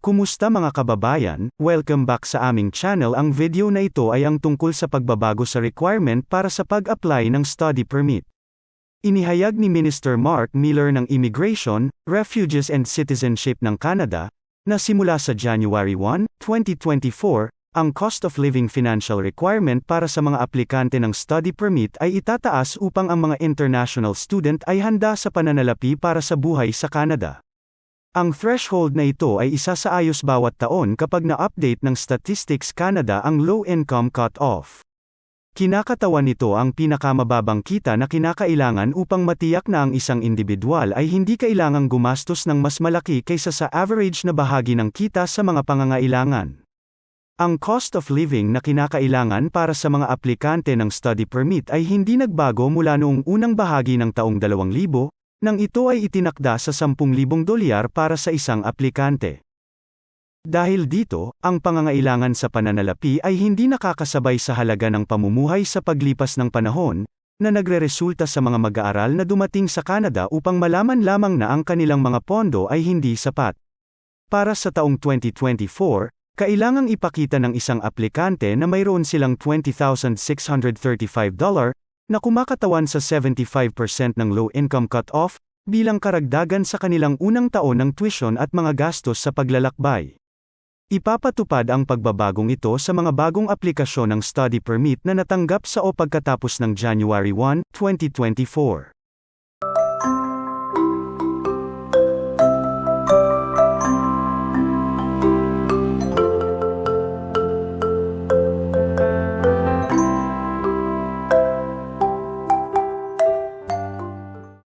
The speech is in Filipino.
Kumusta mga kababayan? Welcome back sa aming channel. Ang video na ito ay ang tungkol sa pagbabago sa requirement para sa pag-apply ng study permit. Inihayag ni Minister Mark Miller ng Immigration, Refugees and Citizenship ng Canada, na simula sa January 1, 2024, ang cost of living financial requirement para sa mga aplikante ng study permit ay itataas upang ang mga international student ay handa sa pananalapi para sa buhay sa Canada. Ang threshold na ito ay isasaayos bawat taon kapag na-update ng Statistics Canada ang low-income cut-off. Kinakatawan nito ang pinakamababang kita na kinakailangan upang matiyak na ang isang individual ay hindi kailangang gumastos ng mas malaki kaysa sa average na bahagi ng kita sa mga pangangailangan. Ang cost of living na kinakailangan para sa mga aplikante ng study permit ay hindi nagbago mula noong unang bahagi ng taong 2000, nang ito ay itinakda sa $10,000 para sa isang aplikante. Dahil dito, ang pangangailangan sa pananalapi ay hindi nakakasabay sa halaga ng pamumuhay sa paglipas ng panahon, na nagreresulta sa mga mag-aaral na dumating sa Canada upang malaman lamang na ang kanilang mga pondo ay hindi sapat. Para sa taong 2024, kailangang ipakita ng isang aplikante na mayroon silang $20,635, na kumakatawan sa 75% ng low-income cut-off, bilang karagdagan sa kanilang unang taon ng tuition at mga gastos sa paglalakbay. Ipapatupad ang pagbabagong ito sa mga bagong aplikasyon ng study permit na natanggap sa o pagkatapos ng January 1, 2024.